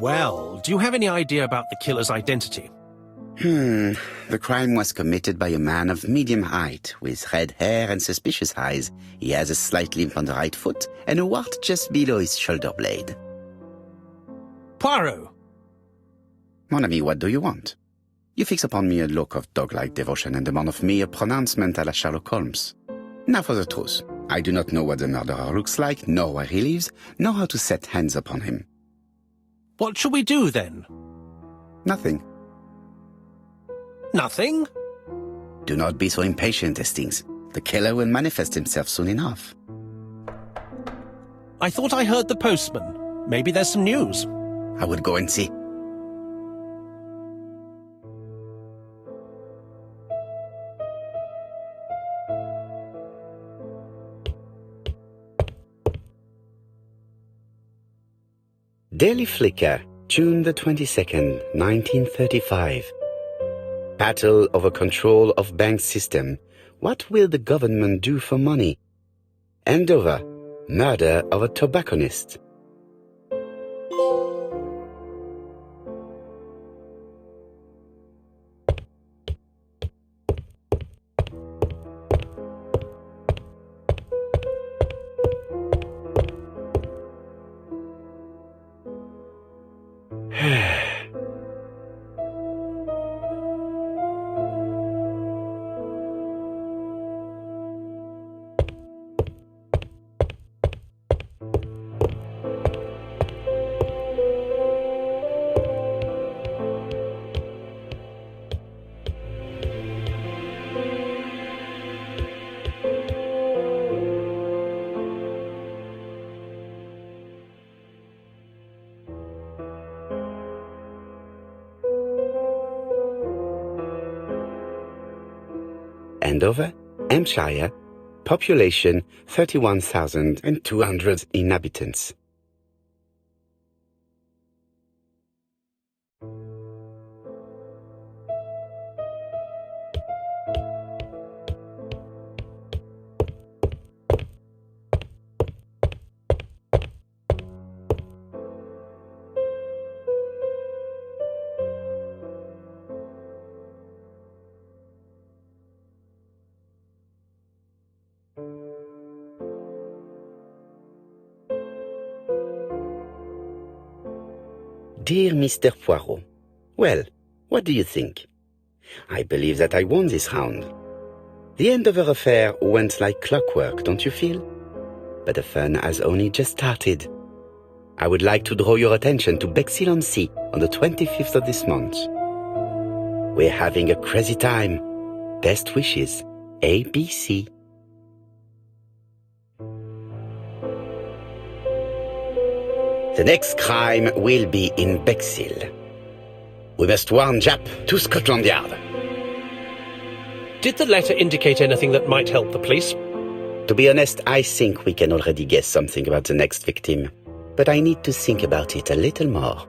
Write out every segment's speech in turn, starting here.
Well, do you have any idea about the killer's identity? The crime was committed by a man of medium height, with red hair and suspicious eyes. He has a slight limp on the right foot and a wart just below his shoulder blade. Poirot! Mon ami, what do you want? You fix upon me a look of dog-like devotion and demand of me a pronouncement à la Sherlock Holmes. Now for the truth. I do not know what the murderer looks like, nor where he lives, nor how to set hands upon him. What shall we do, then? Nothing. Nothing? Do not be so impatient, Hastings. The killer will manifest himself soon enough. I thought I heard the postman. Maybe there's some news. I would go and see. Daily Flicker, June the 22nd, 1935. Battle over control of bank system. What will the government do for money? Andover, murder of a tobacconist. Andover, Hampshire, population 31,200 inhabitants. Dear Mr. Poirot, well, what do you think? I believe that I won this round. The Andover affair went like clockwork, don't you feel? But the fun has only just started. I would like to draw your attention to Bexhill-on-Sea on the 25th of this month. We're having a crazy time. Best wishes, ABC. The next crime will be in Bexhill. We must warn Jap to Scotland Yard. Did the letter indicate anything that might help the police? To be honest, I think we can already guess something about the next victim. But I need to think about it a little more.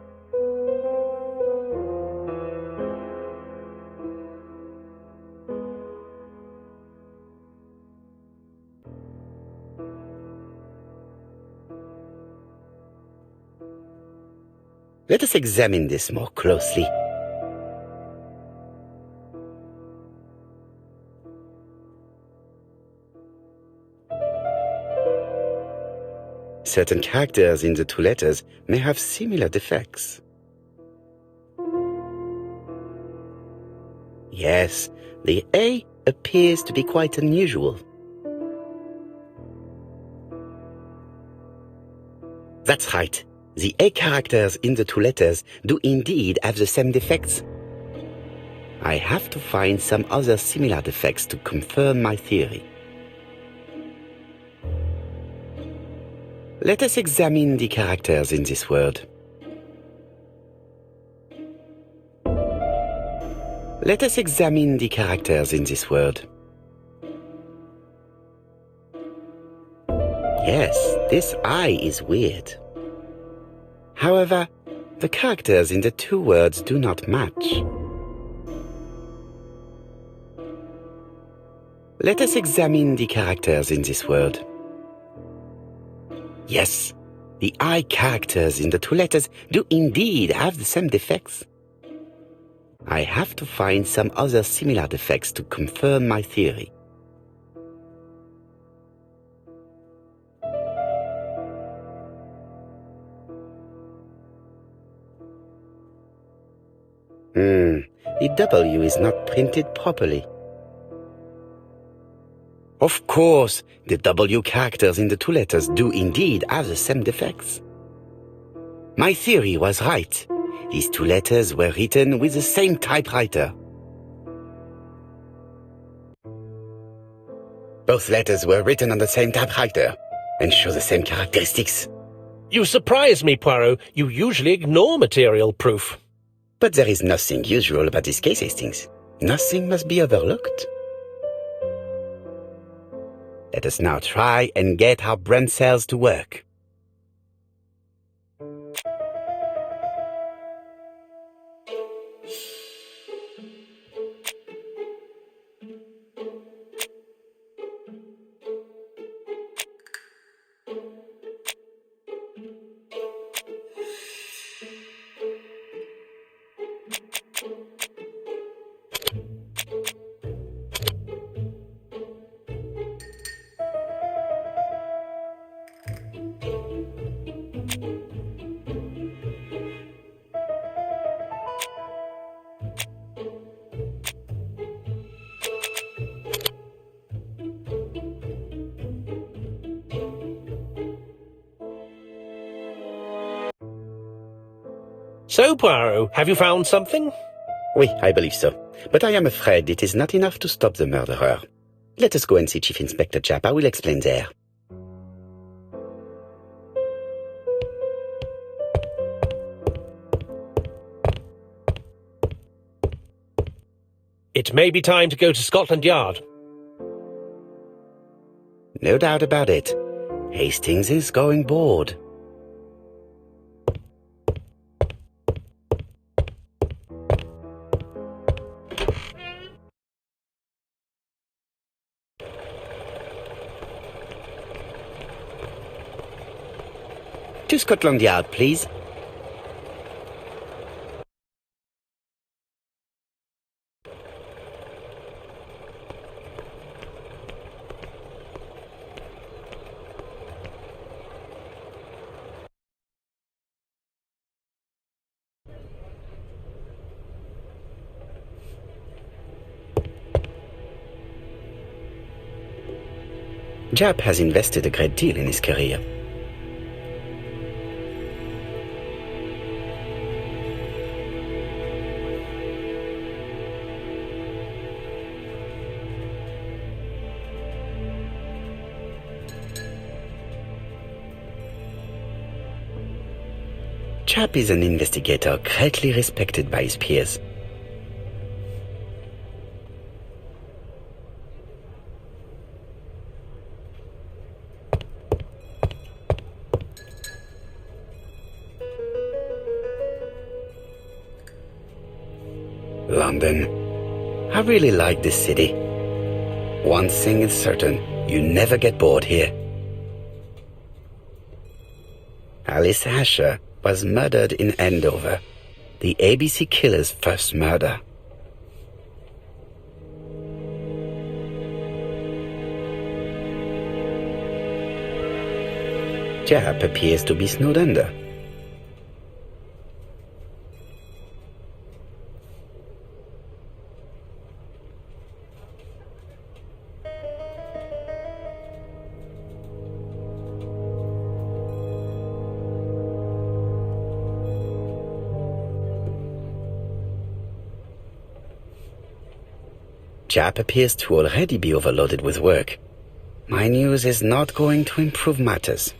Let us examine this more closely. Certain characters in the two letters may have similar defects. Yes, the A appears to be quite unusual. That's right. The A characters in the two letters do indeed have the same defects. I have to find some other similar defects to confirm my theory. Let us examine the characters in this word. Let us examine the characters in this word. Yes, this I is weird. However, the characters in the two words do not match. Let us examine the characters in this word. Yes, The I characters in the two letters do indeed have the same defects. I have to find some other similar defects to confirm my theory. The W is not printed properly. Of course, the W characters in the two letters do indeed have the same defects. My theory was right. These two letters were written with the same typewriter. Both letters were written on the same typewriter and show the same characteristics. You surprise me, Poirot. You usually ignore material proof. But there is nothing usual about this case, Hastings. Nothing must be overlooked. Let us now try and get our brain cells to work. So, Poirot, have you found something? Oui, I believe so. But I am afraid it is not enough to stop the murderer. Let us go and see Chief Inspector Japp. I will explain there. It may be time to go to Scotland Yard. No doubt about it. Hastings is going bored. To Scotland Yard, please. Japp has invested a great deal in his career. Japp is an investigator greatly respected by his peers. London. I really like this city. One thing is certain, you never get bored here. Alice Asher was murdered in Andover, the ABC killer's first murder. Japp appears to be snowed under. Japp appears to already be overloaded with work. My news is not going to improve matters.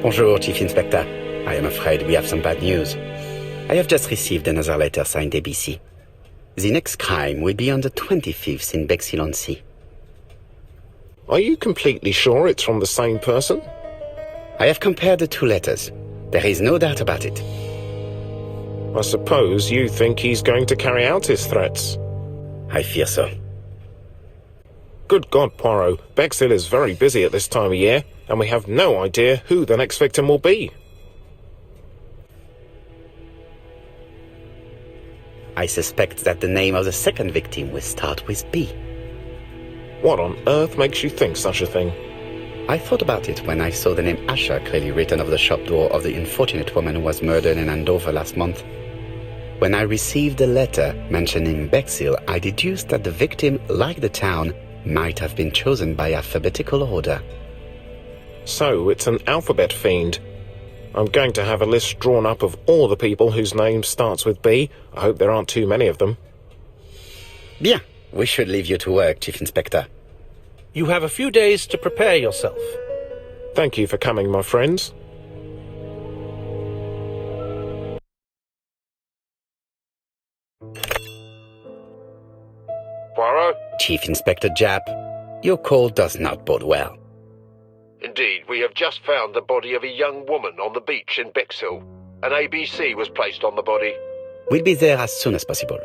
Bonjour, Chief Inspector. I am afraid we have some bad news. I have just received another letter signed ABC. The next crime will be on the 25th in Bexhill-on-Sea. Are you completely sure it's from the same person? I have compared the two letters. There is no doubt about it. I suppose you think he's going to carry out his threats. I fear so. Good God, Poirot, Bexhill is very busy at this time of year, and we have no idea who the next victim will be. I suspect that the name of the second victim will start with B. What on earth makes you think such a thing? I thought about it when I saw the name Asher clearly written over the shop door of the unfortunate woman who was murdered in Andover last month. When I received a letter mentioning Bexhill, I deduced that the victim, like the town, might have been chosen by alphabetical order. So, it's an alphabet fiend. I'm going to have a list drawn up of all the people whose name starts with B. I hope there aren't too many of them. Bien, we should leave you to work, Chief Inspector. You have a few days to prepare yourself. Thank you for coming, my friends. Poirot? Chief Inspector Japp, your call does not bode well. Indeed, we have just found the body of a young woman on the beach in Bexhill. An ABC was placed on the body. We'll be there as soon as possible.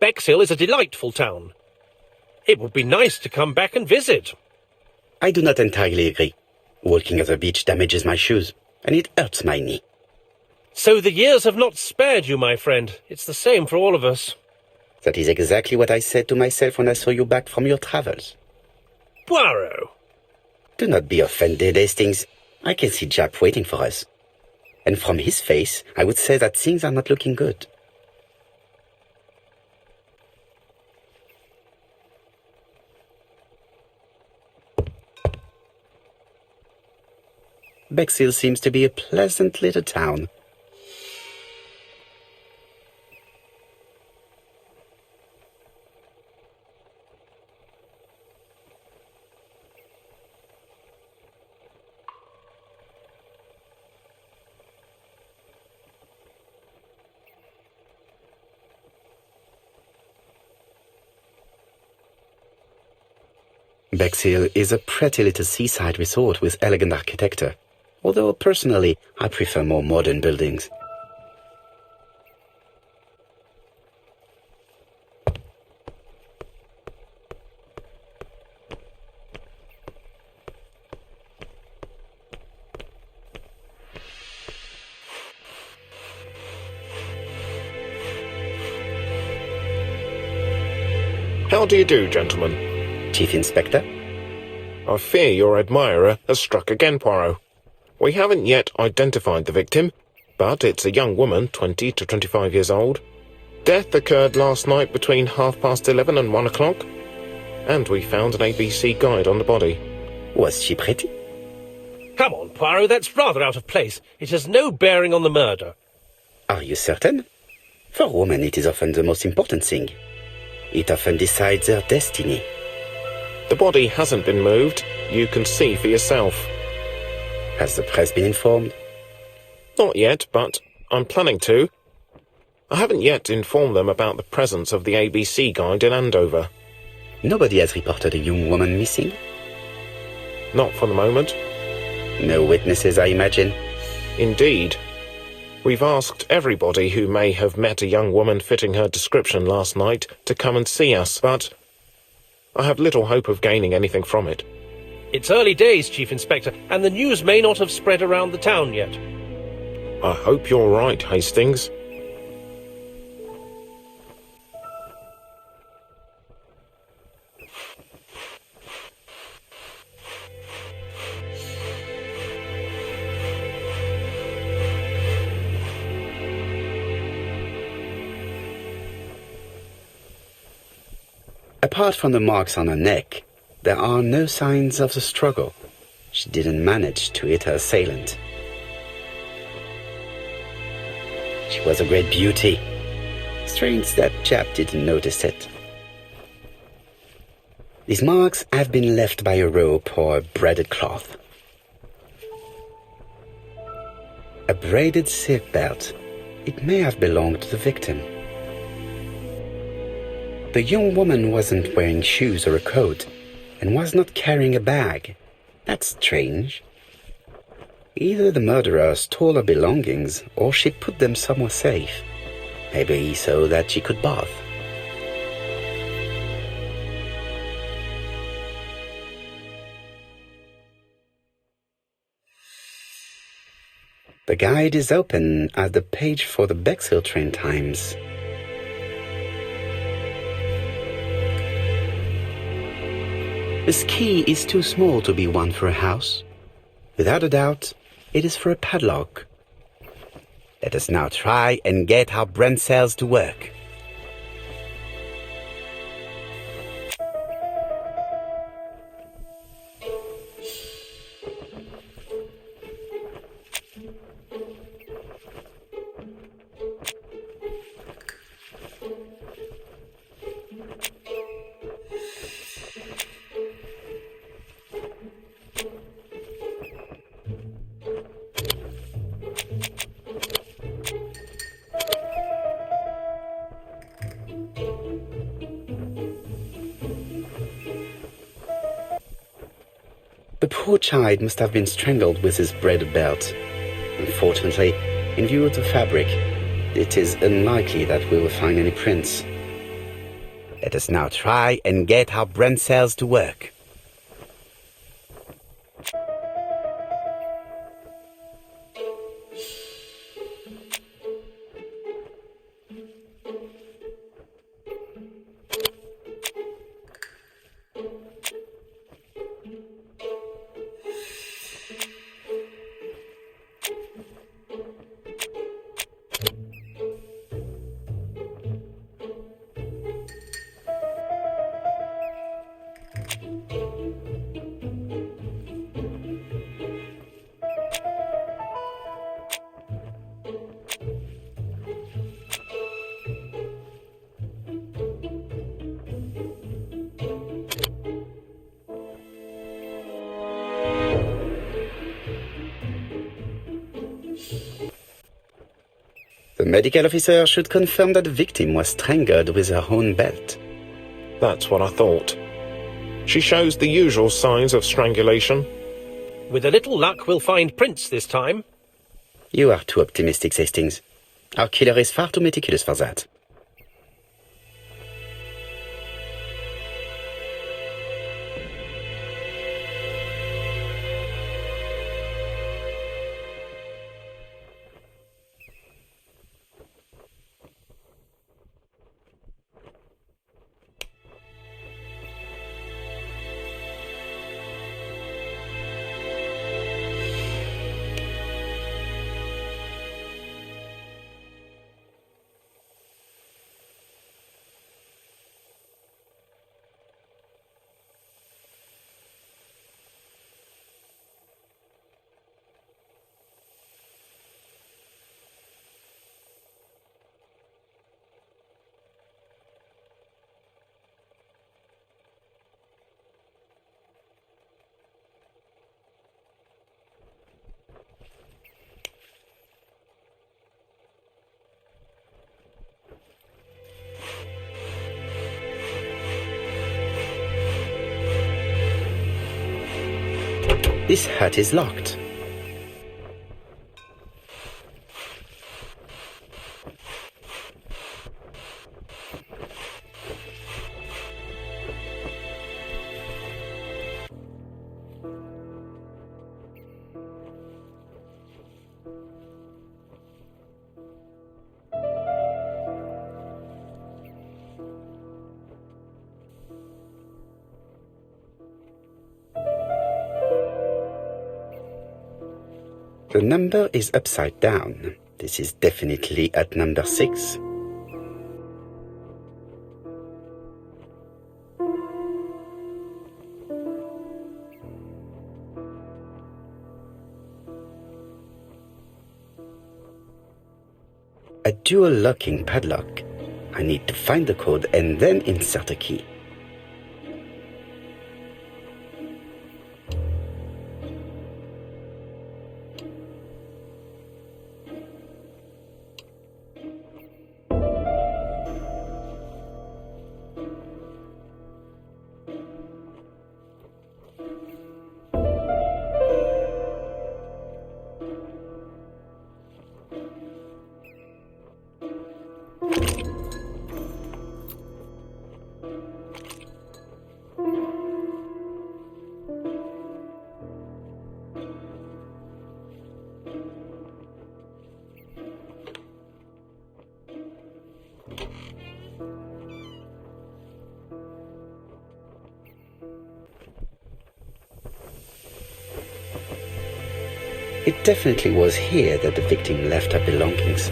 Bexhill is a delightful town. It would be nice to come back and visit. I do not entirely agree. Walking on the beach damages my shoes, and it hurts my knee. So the years have not spared you, my friend. It's the same for all of us. That is exactly what I said to myself when I saw you back from your travels. Poirot! Do not be offended, Hastings. I can see Japp waiting for us. And from his face, I would say that things are not looking good. Bexhill seems to be a pleasant little town. Bexhill is a pretty little seaside resort with elegant architecture, although personally I prefer more modern buildings. How do you do, gentlemen? Chief Inspector? I fear your admirer has struck again, Poirot. We haven't yet identified the victim, but it's a young woman, 20 to 25 years old. Death occurred last night between 11:30 and 1 o'clock, and we found an ABC guide on the body. Was she pretty? Come on, Poirot, that's rather out of place. It has no bearing on the murder. Are you certain? For women it is often the most important thing. It often decides their destiny. The body hasn't been moved. You can see for yourself. Has the press been informed? Not yet, but I'm planning to. I haven't yet informed them about the presence of the ABC guide in Andover. Nobody has reported a young woman missing? Not for the moment. No witnesses, I imagine? Indeed. We've asked everybody who may have met a young woman fitting her description last night to come and see us, but I have little hope of gaining anything from it. It's early days, Chief Inspector, and the news may not have spread around the town yet. I hope you're right, Hastings. Apart from the marks on her neck, there are no signs of the struggle. She didn't manage to hit her assailant. She was a great beauty. Strange that Japp didn't notice it. These marks have been left by a rope or a braided cloth. A braided silk belt. It may have belonged to the victim. The young woman wasn't wearing shoes or a coat, and was not carrying a bag. That's strange. Either the murderer stole her belongings, or she put them somewhere safe. Maybe so that she could bath. The guide is open at the page for the Bexhill train times. This key is too small to be one for a house. Without a doubt, it is for a padlock. Let us now try and get our brain cells to work. The poor child must have been strangled with his braided belt. Unfortunately, in view of the fabric, it is unlikely that we will find any prints. Let us now try and get our brain cells to work. The medical officer should confirm that the victim was strangled with her own belt. That's what I thought. She shows the usual signs of strangulation. With a little luck, we'll find prints this time. You are too optimistic, Hastings. Our killer is far too meticulous for that. This hut is locked. The number is upside down. This is definitely at number 6. A dual locking padlock. I need to find the code and then insert a key. It definitely was here that the victim left her belongings.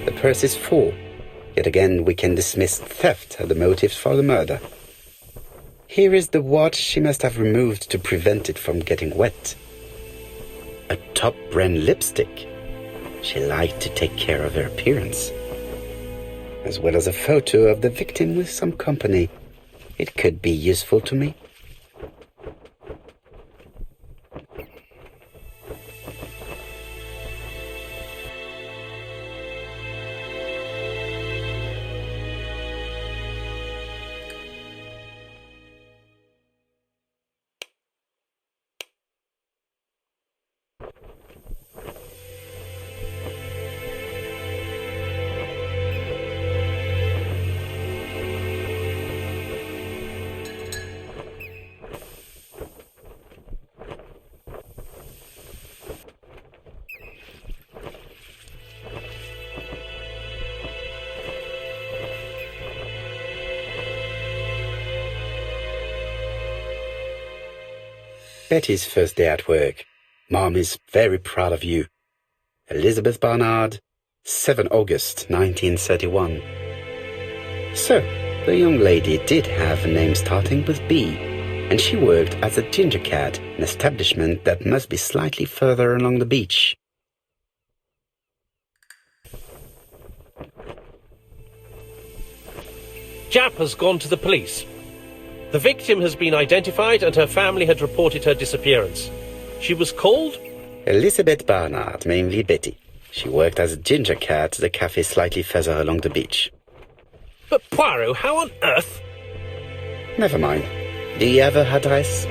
The purse is full. Yet again, we can dismiss theft as the motive for the murder. Here is the watch she must have removed to prevent it from getting wet. A top-brand lipstick. She liked to take care of her appearance. As well as a photo of the victim with some company. It could be useful to me. Betty's first day at work. Mom is very proud of you. Elizabeth Barnard, 7 August 1931. So, the young lady did have a name starting with B, and she worked as a ginger cat, an establishment that must be slightly further along the beach. Jap has gone to the police. The victim has been identified and her family had reported her disappearance. She was called? Elizabeth Barnard, mainly Betty. She worked as a ginger cat at the cafe slightly further along the beach. But Poirot, how on earth? Never mind. Do you have her address?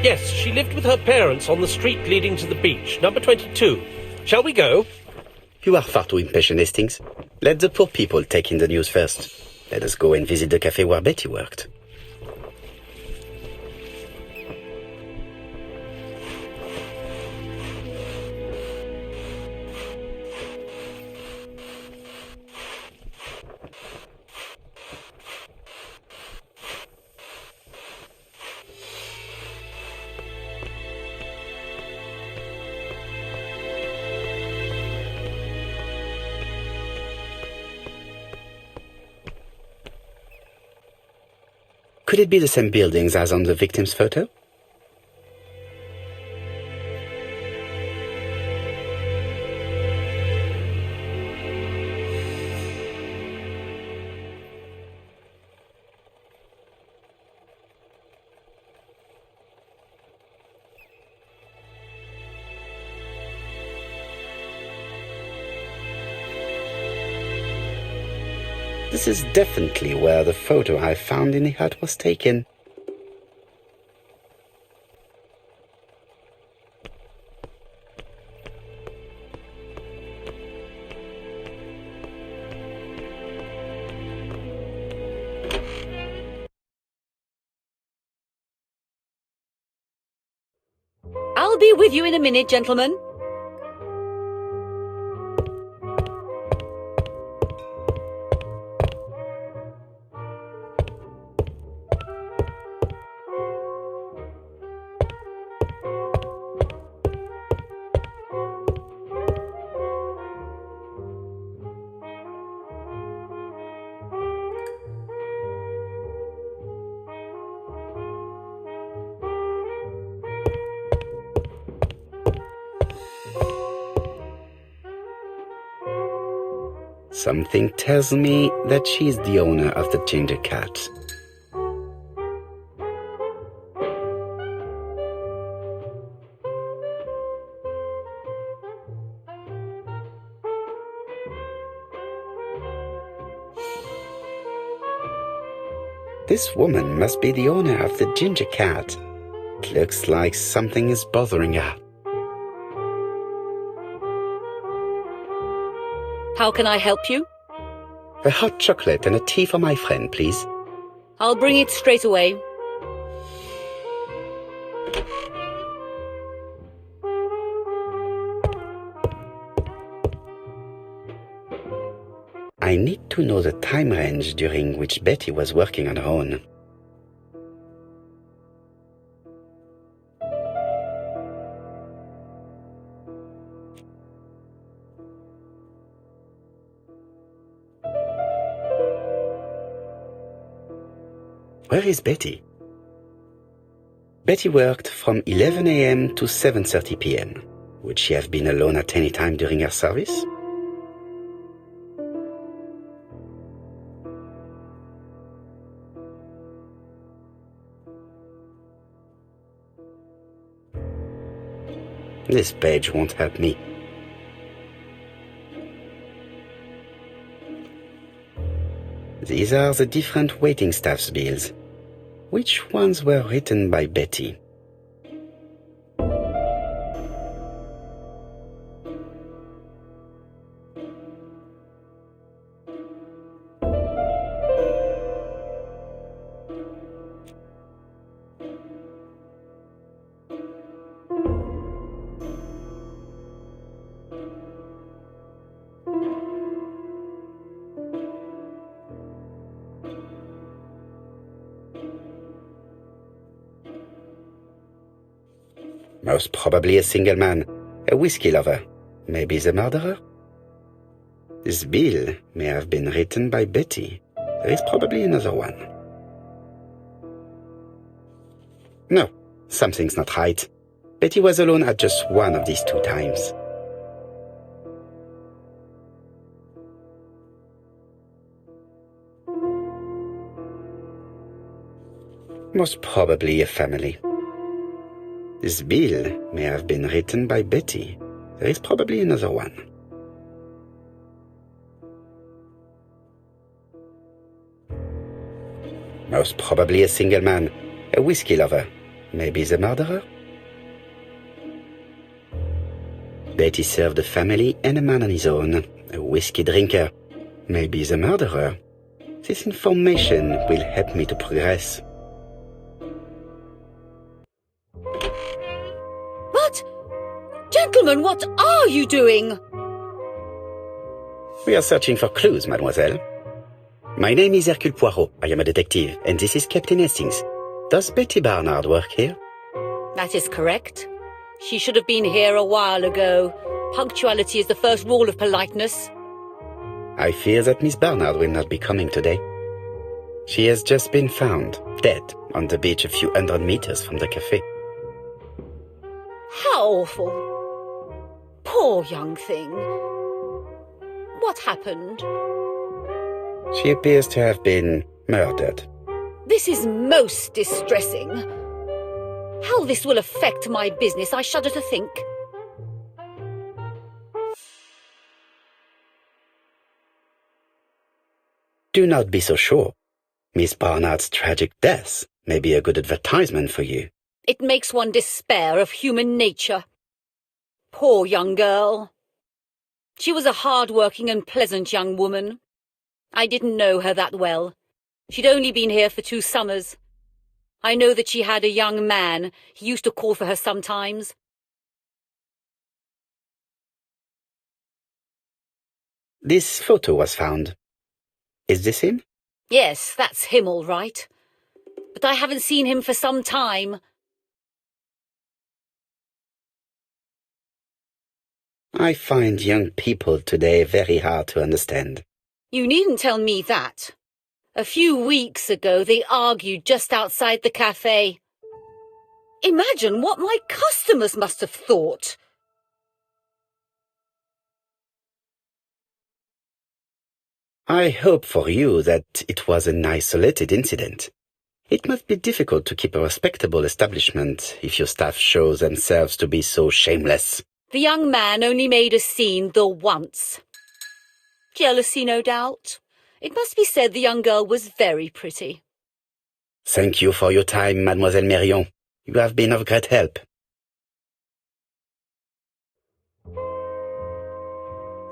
Yes, she lived with her parents on the street leading to the beach, number 22. Shall we go? You are far too impatient, Hastings. Let the poor people take in the news first. Let us go and visit the cafe where Betty worked. Could it be the same buildings as on the victim's photo? This is definitely where the photo I found in the hut was taken. I'll be with you in a minute, gentlemen. Something tells me that she is the owner of the ginger cat. This woman must be the owner of the ginger cat. It looks like something is bothering her. How can I help you? A hot chocolate and a tea for my friend, please. I'll bring it straight away. I need to know the time range during which Betty was working on her own. Where is Betty? Betty worked from 11 a.m. to 7:30 p.m. Would she have been alone at any time during her service? This page won't help me. These are the different waiting staff's bills. Which ones were written by Betty? Most probably a single man, a whiskey lover, maybe the murderer. This bill may have been written by Betty. There is probably another one. No, something's not right. Betty was alone at just one of these 2 times. Most probably a family. This bill may have been written by Betty. There is probably another one. Most probably a single man, a whiskey lover, maybe the murderer. Betty served a family and a man on his own, a whiskey drinker, maybe the murderer. This information will help me to progress. Gentlemen, what are you doing? We are searching for clues, mademoiselle. My name is Hercule Poirot. I am a detective, and this is Captain Hastings. Does Betty Barnard work here? That is correct. She should have been here a while ago. Punctuality is the first rule of politeness. I fear that Miss Barnard will not be coming today. She has just been found, dead, on the beach a few hundred meters from the cafe. How awful. Poor young thing. What happened? She appears to have been murdered. This is most distressing. How this will affect my business, I shudder to think. Do not be so sure. Miss Barnard's tragic death may be a good advertisement for you. It makes one despair of human nature. Poor young girl. She was a hard-working and pleasant young woman. I didn't know her that well. She'd only been here for 2 summers. I know that she had a young man. He used to call for her sometimes. This photo was found. Is this him? Yes, that's him all right. But I haven't seen him for some time. I find young people today very hard to understand. You needn't tell me that. A few weeks ago, they argued just outside the cafe. Imagine what my customers must have thought. I hope for you that it was an isolated incident. It must be difficult to keep a respectable establishment if your staff show themselves to be so shameless. The young man only made a scene the once. Jealousy, no doubt. It must be said the young girl was very pretty. Thank you for your time, Mademoiselle Marion. You have been of great help.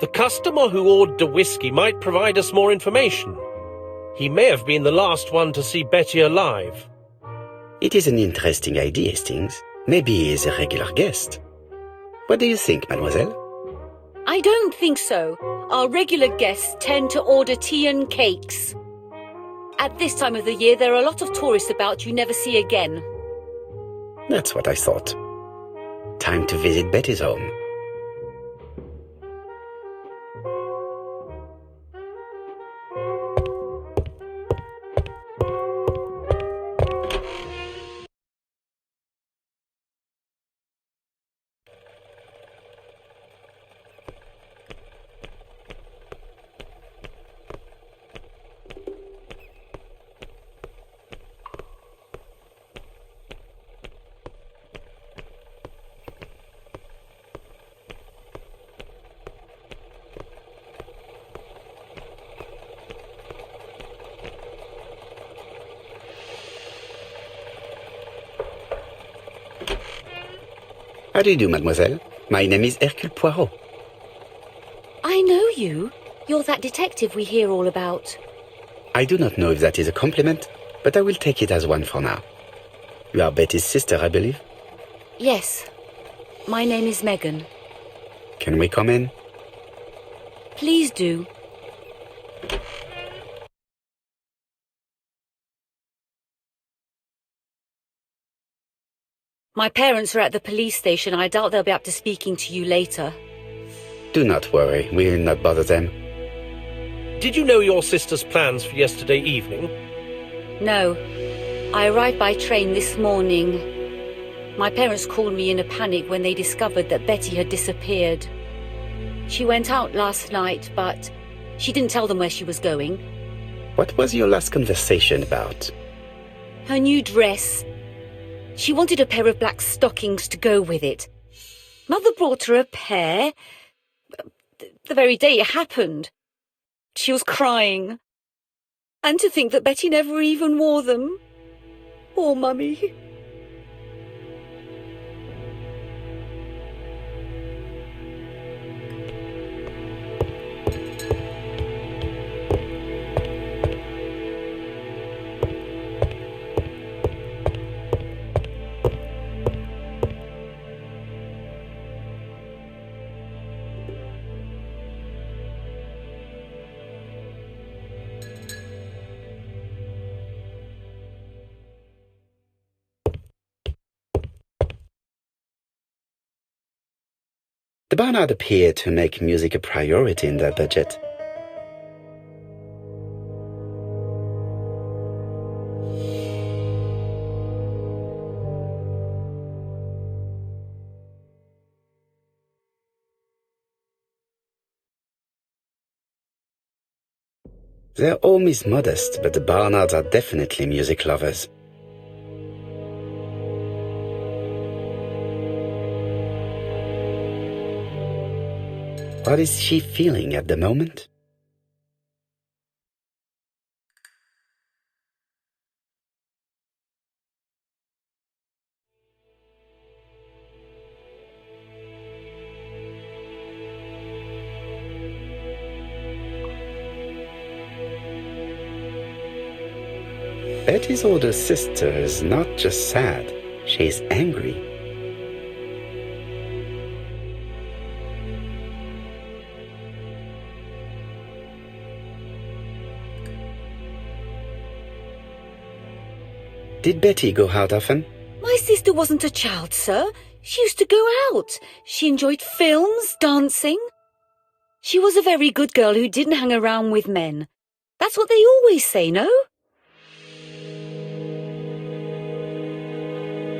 The customer who ordered the whiskey might provide us more information. He may have been the last one to see Betty alive. It is an interesting idea, Hastings. Maybe he is a regular guest. What do you think, mademoiselle? I don't think so. Our regular guests tend to order tea and cakes. At this time of the year, there are a lot of tourists about you never see again. That's what I thought. Time to visit Betty's home. How do you do, mademoiselle? My name is Hercule Poirot. I know you. You're that detective we hear all about. I do not know if that is a compliment, but I will take it as one for now. You are Betty's sister, I believe? Yes. My name is Megan. Can we come in? Please do. My parents are at the police station. I doubt they'll be up to speaking to you later. Do not worry, we will not bother them. Did you know your sister's plans for yesterday evening? No. I arrived by train this morning. My parents called me in a panic when they discovered that Betty had disappeared. She went out last night, but she didn't tell them where she was going. What was your last conversation about? Her new dress. She wanted a pair of black stockings to go with it. Mother brought her a pair. The very day it happened. She was crying. And to think that Betty never even wore them. Poor Mummy. The Barnard appeared to make music a priority in their budget. Their home is modest, but the Barnards are definitely music lovers. What is she feeling at the moment? Betty's older sister is not just sad, she is angry. Did Betty go out often? My sister wasn't a child, sir. She used to go out. She enjoyed films, dancing. She was a very good girl who didn't hang around with men. That's what they always say, no?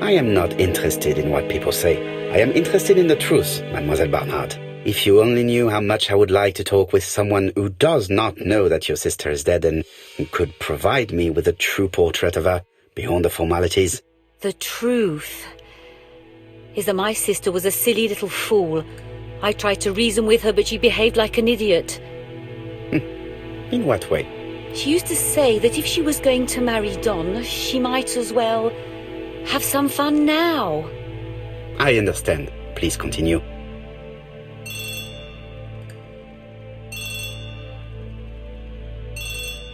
I am not interested in what people say. I am interested in the truth, Mademoiselle Barnard. If you only knew how much I would like to talk with someone who does not know that your sister is dead and who could provide me with a true portrait of her, beyond the formalities. The truth is that my sister was a silly little fool. I tried to reason with her, but she behaved like an idiot. In what way? She used to say that if she was going to marry Don, she might as well have some fun now. I understand. Please continue.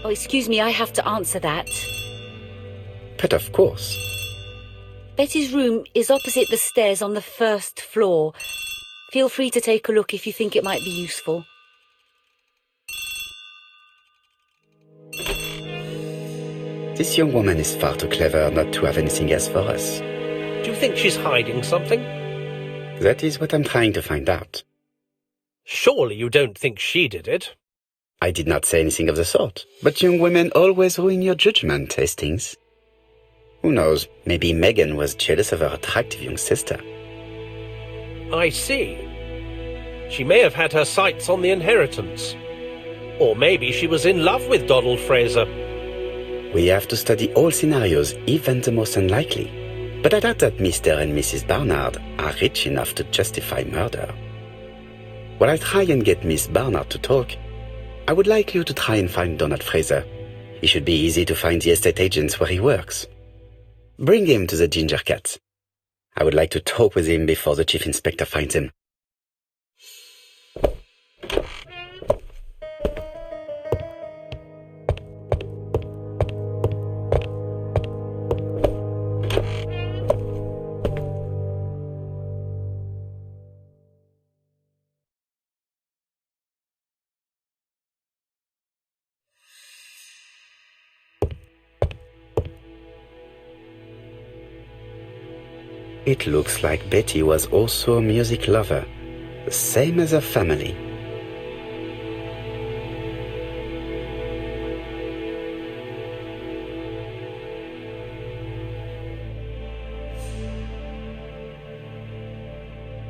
Oh, excuse me, I have to answer that. But of course. Betty's room is opposite the stairs on the first floor. Feel free to take a look if you think it might be useful. This young woman is far too clever not to have anything else for us. Do you think she's hiding something? That is what I'm trying to find out. Surely you don't think she did it? I did not say anything of the sort. But young women always ruin your judgment, Hastings. Who knows, maybe Megan was jealous of her attractive young sister. I see. She may have had her sights on the inheritance. Or maybe she was in love with Donald Fraser. We have to study all scenarios, even the most unlikely. But I doubt that Mr. and Mrs. Barnard are rich enough to justify murder. While I try and get Miss Barnard to talk, I would like you to try and find Donald Fraser. It should be easy to find the estate agents where he works. Bring him to the Ginger Cat. I would like to talk with him before the chief inspector finds him. It looks like Betty was also a music lover, the same as her family.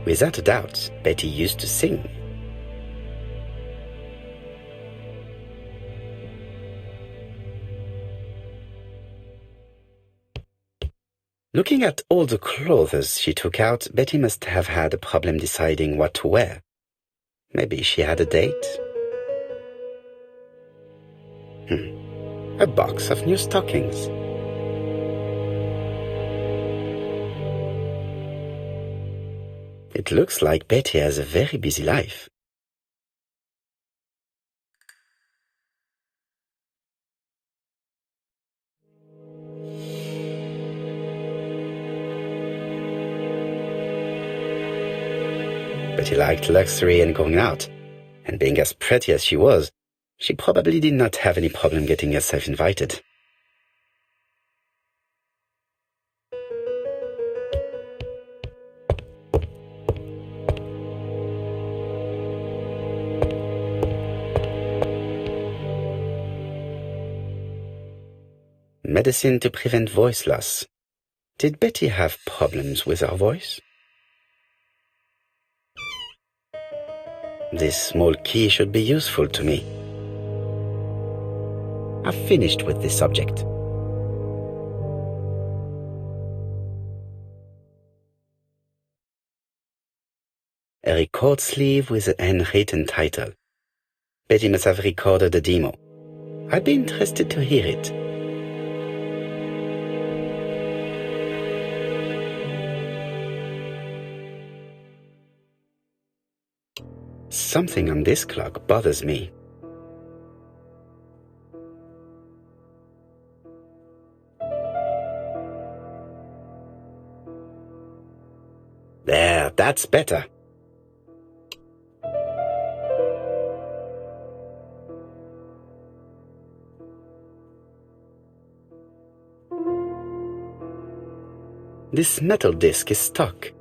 Without a doubt, Betty used to sing. Looking at all the clothes she took out, Betty must have had a problem deciding what to wear. Maybe she had a date? A box of new stockings. It looks like Betty has a very busy life. Betty liked luxury and going out, and being as pretty as she was, she probably did not have any problem getting herself invited. Medicine to prevent voice loss. Did Betty have problems with her voice? This small key should be useful to me. I've finished with this subject. A record sleeve with a handwritten title. Betty must have recorded a demo. I'd be interested to hear it. Something on this clock bothers me. There, that's better. This metal disc is stuck.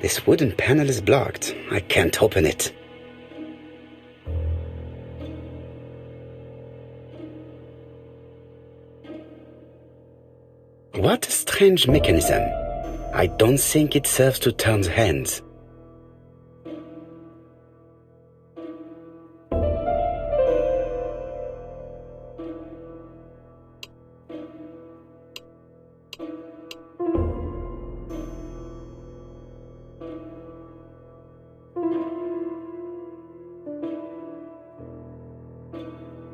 This wooden panel is blocked. I can't open it. What a strange mechanism. I don't think it serves to turn the hands.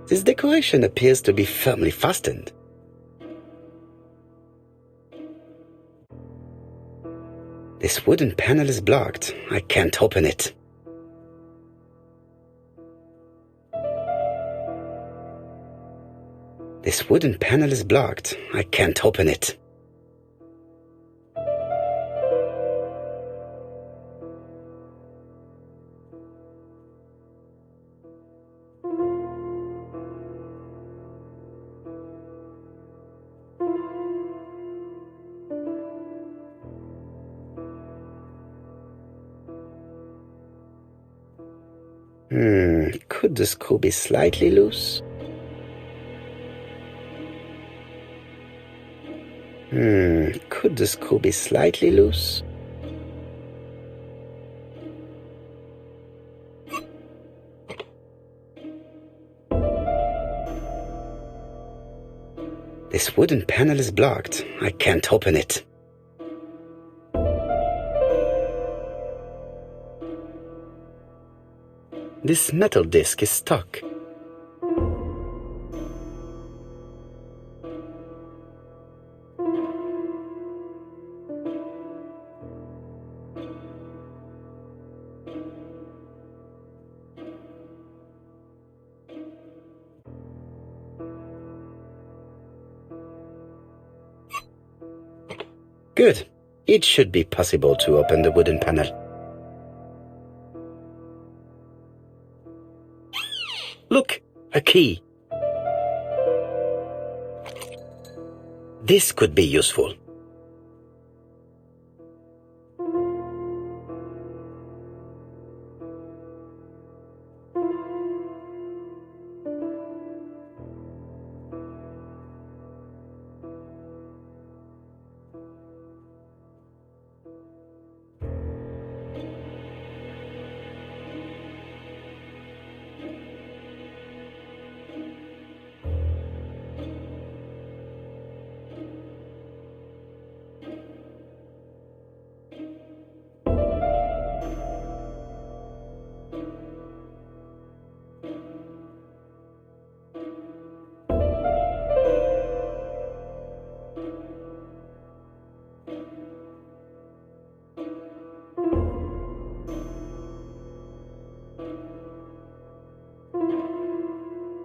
This decoration appears to be firmly fastened. This wooden panel is blocked. I can't open it. This wooden panel is blocked. I can't open it. Could the screw be slightly loose? Could the screw be slightly loose? This wooden panel is blocked. I can't open it. this metal disc is stuck. Good. It should be possible to open the wooden panel. Look, a key. This could be useful.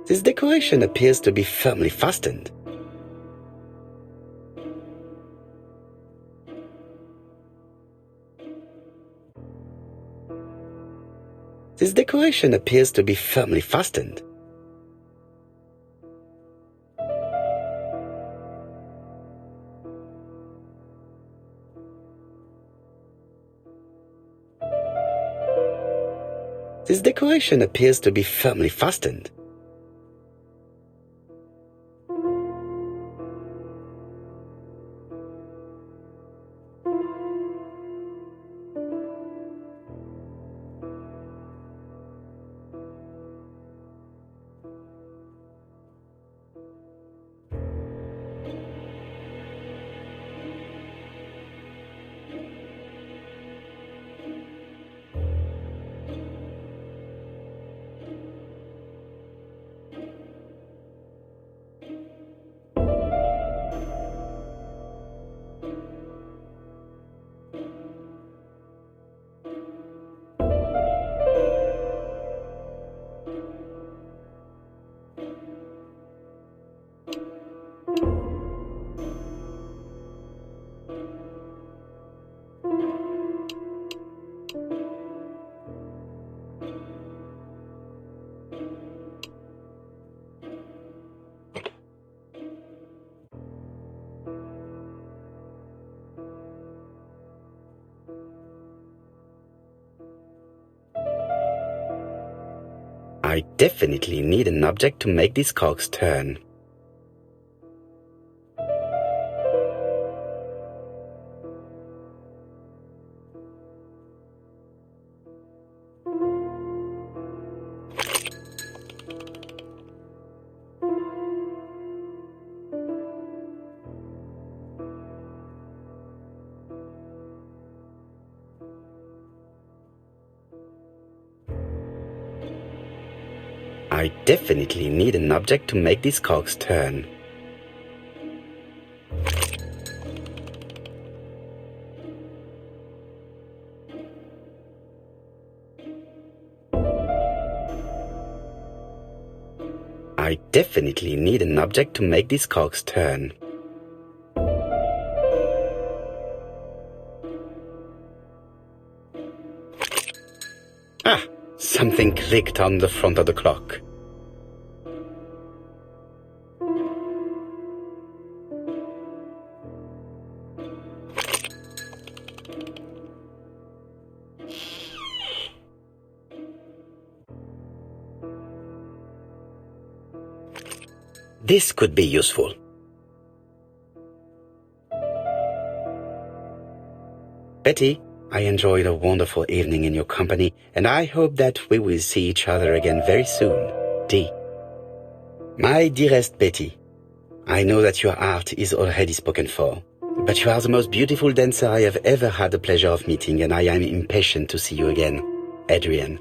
This decoration appears to be firmly fastened. This decoration appears to be firmly fastened. This decoration appears to be firmly fastened. I definitely need an object to make these cogs turn. I definitely need an object to make these cogs turn. I definitely need an object to make these cogs turn. Ah! Something clicked on the front of the clock. This could be useful. Betty, I enjoyed a wonderful evening in your company, and I hope that we will see each other again very soon. D. My dearest Betty, I know that your art is already spoken for, but you are the most beautiful dancer I have ever had the pleasure of meeting, and I am impatient to see you again. Adrian.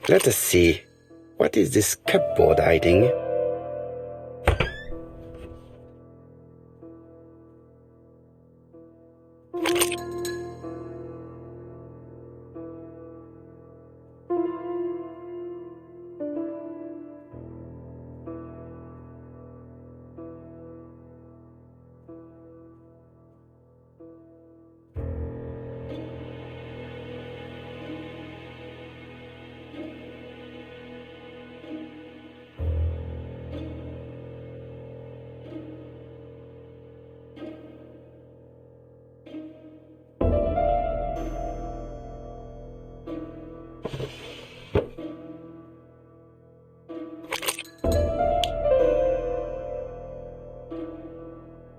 Let us see. What is this cupboard hiding?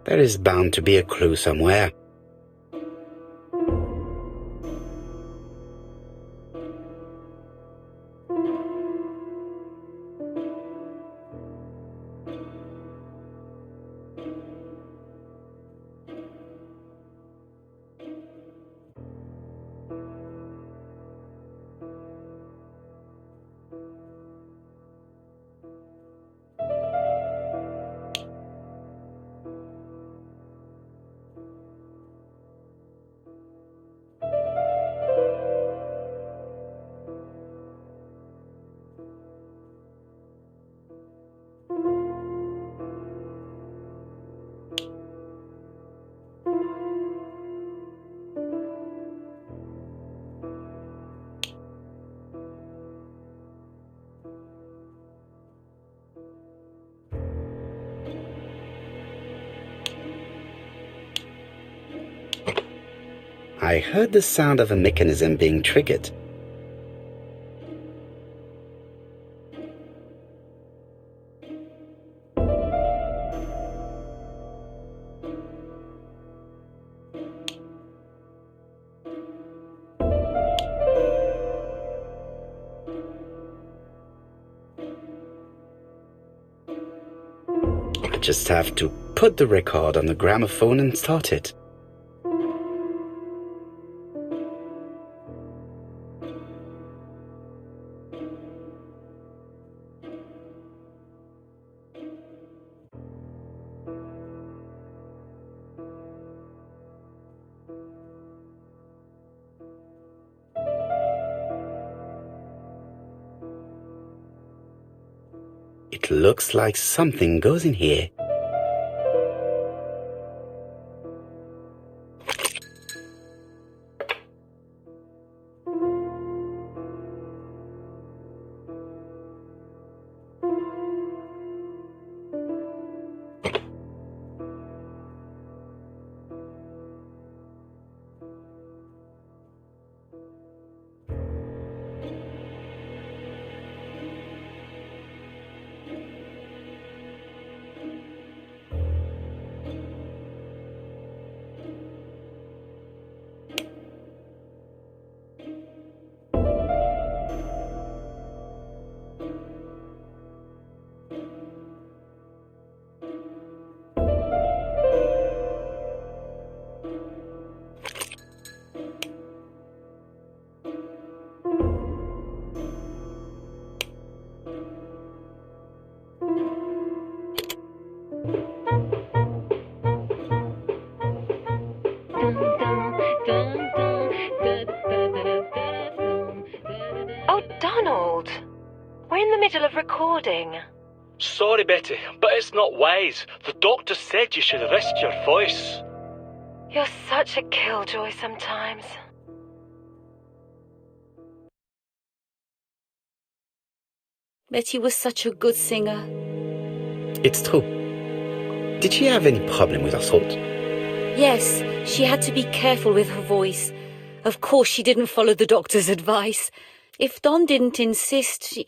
There is bound to be a clue somewhere. I heard the sound of a mechanism being triggered. I just have to put the record on the gramophone and start it. It looks like something goes in here. Oh, Donald! We're in the middle of recording. Sorry, Betty, but it's not wise. The doctor said you should rest your voice. You're such a killjoy sometimes. Betty was such a good singer. It's true. Did she have any problem with her throat? Yes, she had to be careful with her voice. Of course she didn't follow the doctor's advice. If Don didn't insist, she...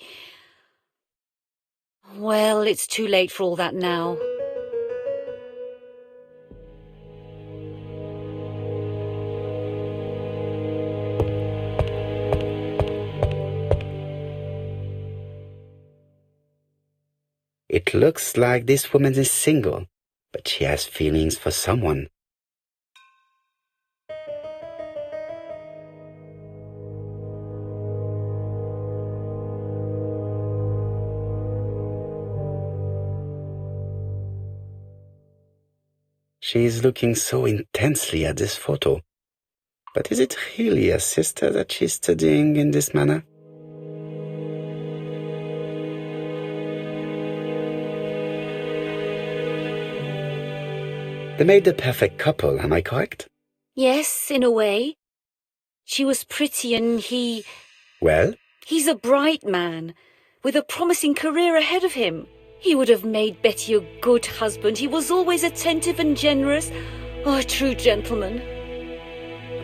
Well, it's too late for all that now. It looks like this woman is single, but she has feelings for someone. She is looking so intensely at this photo. But is it really a sister that she's studying in this manner? They made the perfect couple, am I correct? Yes, in a way. She was pretty and he... Well? He's a bright man, with a promising career ahead of him. He would have made Betty a good husband. He was always attentive and generous. Oh, a true gentleman.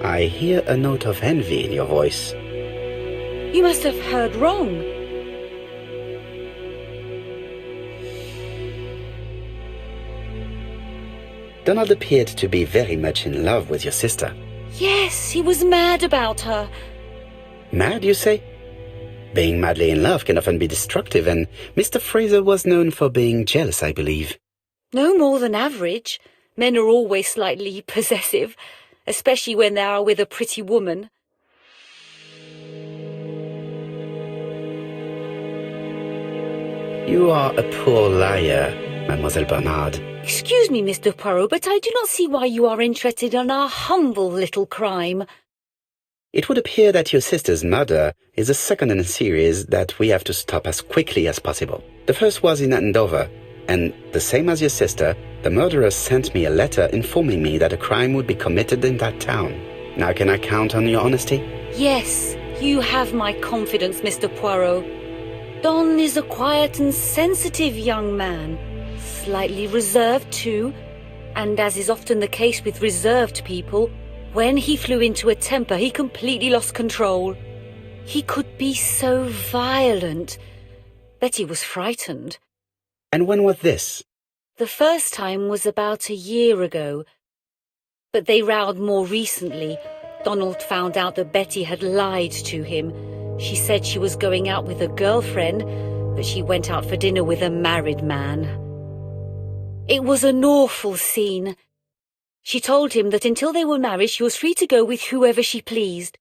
I hear a note of envy in your voice. You must have heard wrong. Donald appeared to be very much in love with your sister. Yes, he was mad about her. Mad, you say? Being madly in love can often be destructive, and Mr. Fraser was known for being jealous, I believe. No more than average. Men are always slightly possessive, especially when they are with a pretty woman. You are a poor liar, Mademoiselle Bernard. Excuse me, Mr. Poirot, but I do not see why you are interested in our humble little crime. It would appear that your sister's murder is the second in a series that we have to stop as quickly as possible. The first was in Andover, and the same as your sister, the murderer sent me a letter informing me that a crime would be committed in that town. Now can I count on your honesty? Yes, you have my confidence, Mr. Poirot. Don is a quiet and sensitive young man. Slightly reserved too, and as is often the case with reserved people, when he flew into a temper he completely lost control. He could be so violent. Betty was frightened. And when was this? The first time was about a year ago, but they rowed more recently. Donald found out that Betty had lied to him. She said she was going out with a girlfriend, but she went out for dinner with a married man. It was an awful scene. She told him that until they were married she was free to go with whoever she pleased.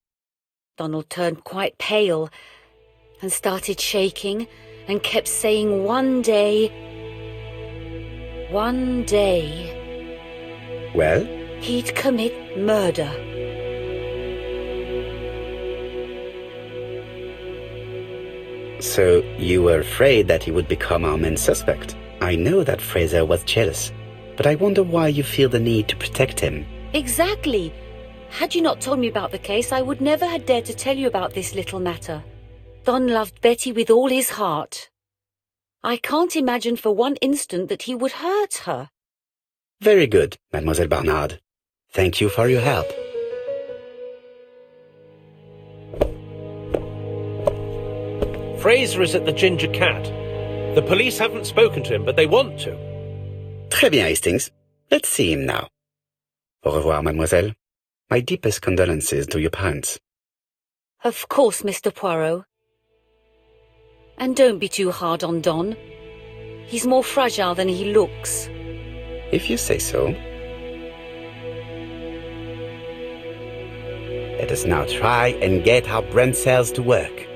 Donald turned quite pale and started shaking and kept saying one day... Well? He'd commit murder. So you were afraid that he would become our main suspect? I know that Fraser was jealous, but I wonder why you feel the need to protect him. Exactly. Had you not told me about the case, I would never have dared to tell you about this little matter. Don loved Betty with all his heart. I can't imagine for one instant that he would hurt her. Very good, Mademoiselle Bernard. Thank you for your help. Fraser is at the Ginger Cat. The police haven't spoken to him, but they want to. Très bien, Hastings. Let's see him now. Au revoir, mademoiselle. My deepest condolences to your parents. Of course, Mr. Poirot. And don't be too hard on Don. He's more fragile than he looks. If you say so. Let us now try and get our brain cells to work.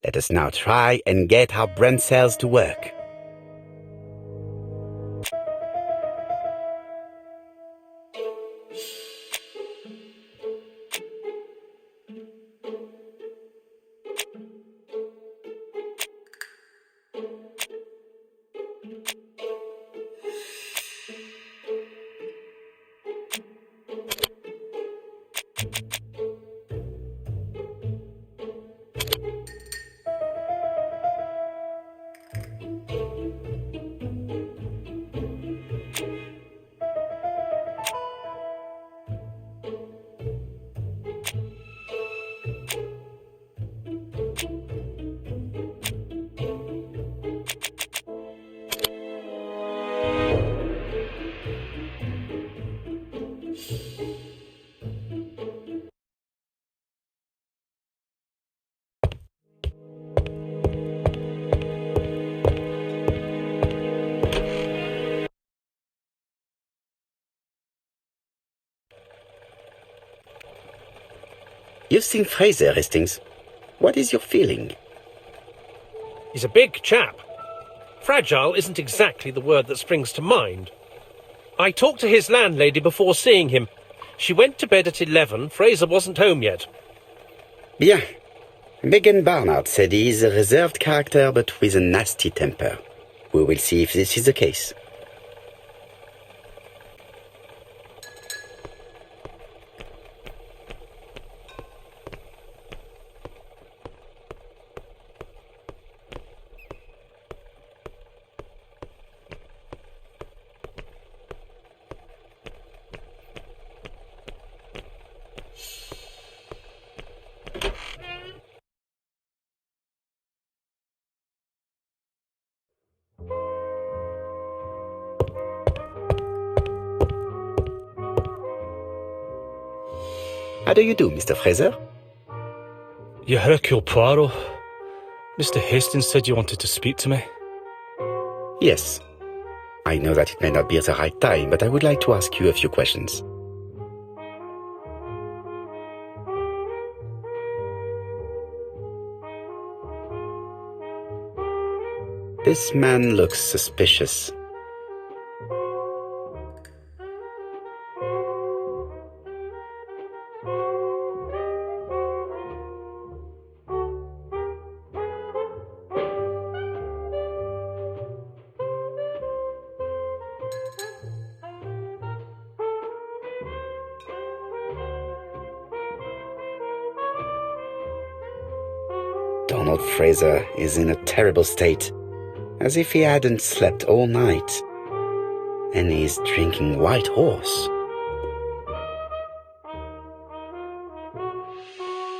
Let us now try and get our brain cells to work. You've seen Fraser, Hastings. What is your feeling? He's a big chap. Fragile isn't exactly the word that springs to mind. I talked to his landlady before seeing him. She went to bed at 11. Fraser wasn't home yet. Bien. Megan Barnard said he is a reserved character but with a nasty temper. We will see if this is the case. How do you do, Mr. Fraser? You're Hercule Poirot. Mr. Hastings said you wanted to speak to me. Yes. I know that it may not be at the right time, but I would like to ask you a few questions. This man looks suspicious. Donald Fraser is in a terrible state, as if he hadn't slept all night. And he's drinking White Horse.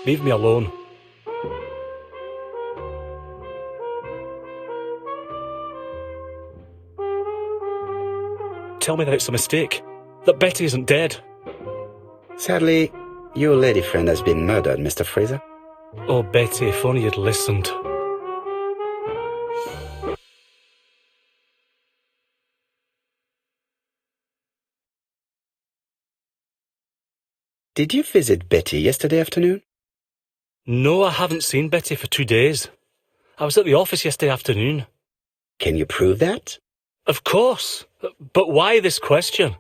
Leave me alone. Tell me that it's a mistake, that Betty isn't dead. Sadly, your lady friend has been murdered, Mr. Fraser. Oh, Betty, if only you'd listened. Did you visit Betty yesterday afternoon? No, I haven't seen Betty for 2 days. I was at the office yesterday afternoon. Can you prove that? Of course. But why this question?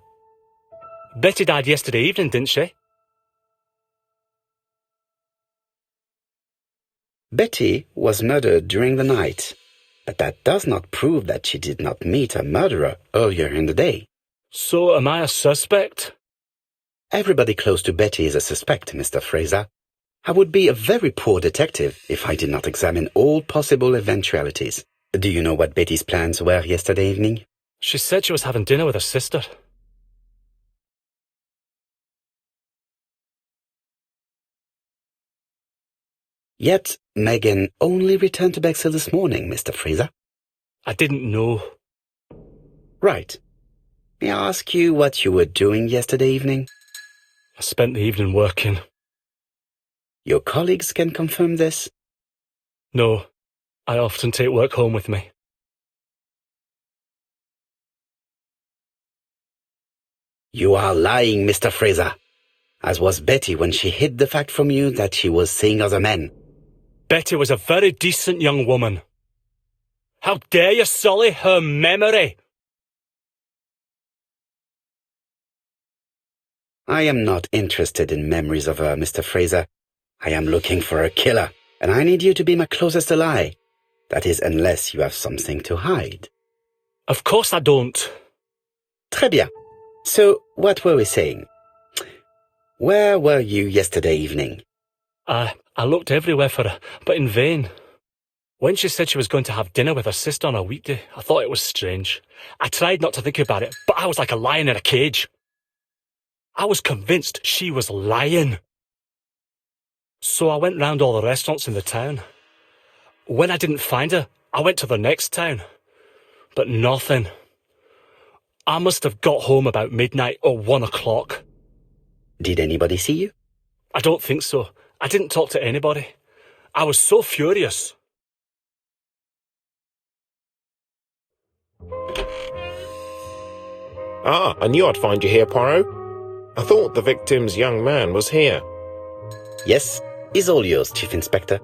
Betty died yesterday evening, didn't she? Betty was murdered during the night, but that does not prove that she did not meet a murderer earlier in the day. So am I a suspect? Everybody close to Betty is a suspect, Mr. Fraser. I would be a very poor detective if I did not examine all possible eventualities. Do you know what Betty's plans were yesterday evening? She said she was having dinner with her sister. Yet, Megan only returned to Bexhill this morning, Mr. Fraser. I didn't know. Right. May I ask you what you were doing yesterday evening? I spent the evening working. Your colleagues can confirm this? No, I often take work home with me. You are lying, Mr. Fraser, as was Betty when she hid the fact from you that she was seeing other men. Betty was a very decent young woman. How dare you sully her memory? I am not interested in memories of her, Mr. Fraser. I am looking for a killer, and I need you to be my closest ally. That is, unless you have something to hide. Of course I don't. Très bien. So, what were we saying? Where were you yesterday evening? I looked everywhere for her, but in vain. When she said she was going to have dinner with her sister on a weekday, I thought it was strange. I tried not to think about it, but I was like a lion in a cage. I was convinced she was lying. So I went round all the restaurants in the town. When I didn't find her, I went to the next town. But nothing. I must have got home about midnight or 1 o'clock. Did anybody see you? I don't think so. I didn't talk to anybody. I was so furious. Ah, I knew I'd find you here, Poirot. I thought the victim's young man was here. Yes, is all yours, Chief Inspector.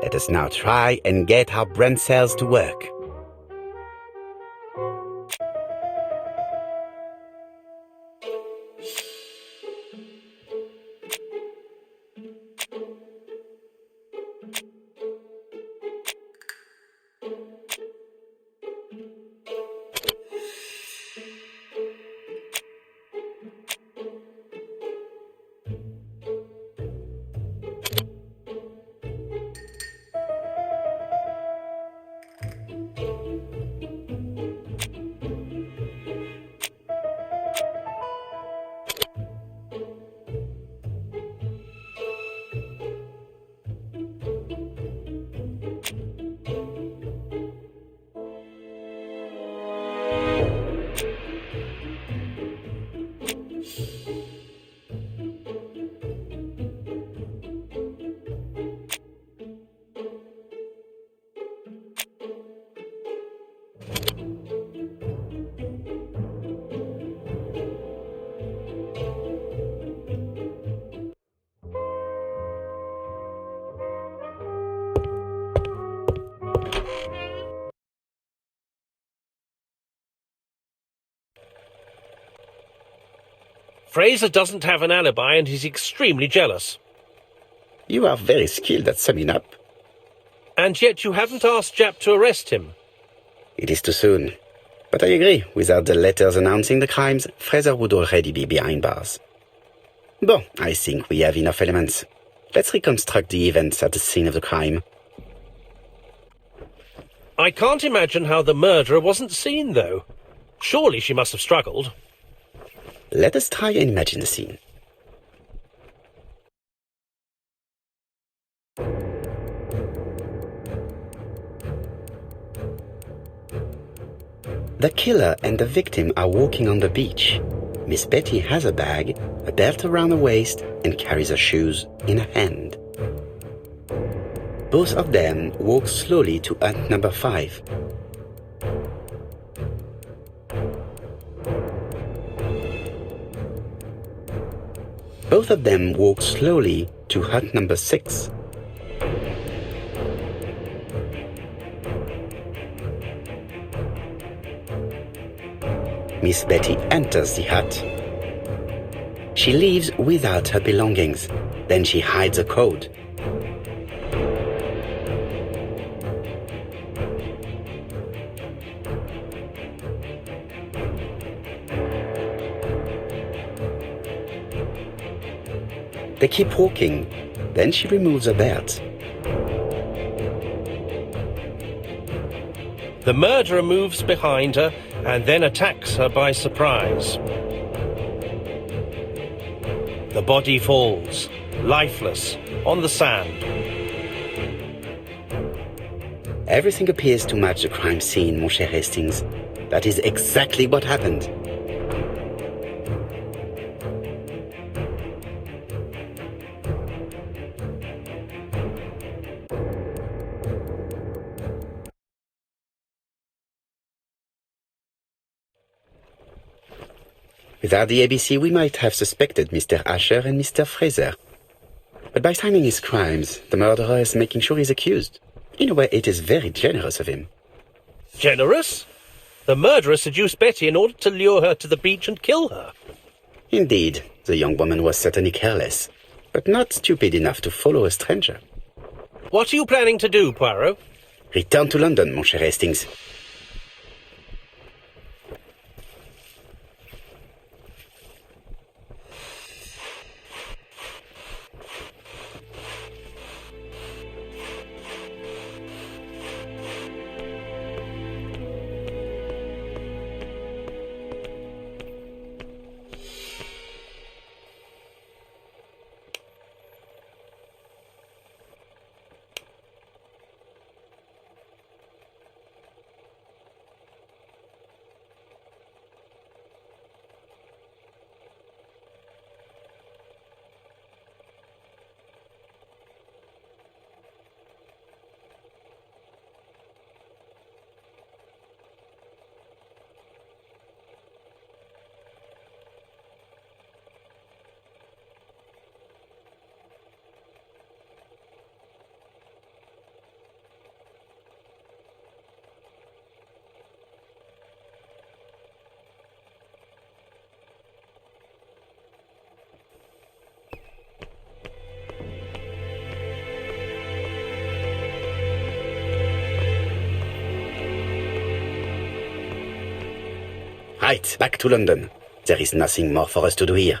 Let us now try and get our brain cells to work. Fraser doesn't have an alibi and he's extremely jealous. You are very skilled at summing up. And yet you haven't asked Japp to arrest him. It is too soon. But I agree, without the letters announcing the crimes, Fraser would already be behind bars. Bon, I think we have enough elements. Let's reconstruct the events at the scene of the crime. I can't imagine how the murderer wasn't seen, though. Surely she must have struggled. Let us try and imagine the scene. The killer and the victim are walking on the beach. Miss Betty has a bag, a belt around her waist, and carries her shoes in her hand. Both of them walk slowly to hut number 5. Both of them walk slowly to hut number 6. Miss Betty enters the hut. She leaves without her belongings. Then she hides a coat. They keep walking. Then she removes her belt. The murderer moves behind her and then attacks her by surprise. The body falls, lifeless, on the sand. Everything appears to match the crime scene, mon cher Hastings. That is exactly what happened. Without the ABC, we might have suspected Mr. Asher and Mr. Fraser. But by timing his crimes, the murderer is making sure he's accused. In a way, it is very generous of him. Generous? The murderer seduced Betty in order to lure her to the beach and kill her. Indeed, the young woman was certainly careless, but not stupid enough to follow a stranger. What are you planning to do, Poirot? Return to London, mon cher Hastings. Right, back to London. There is nothing more for us to do here.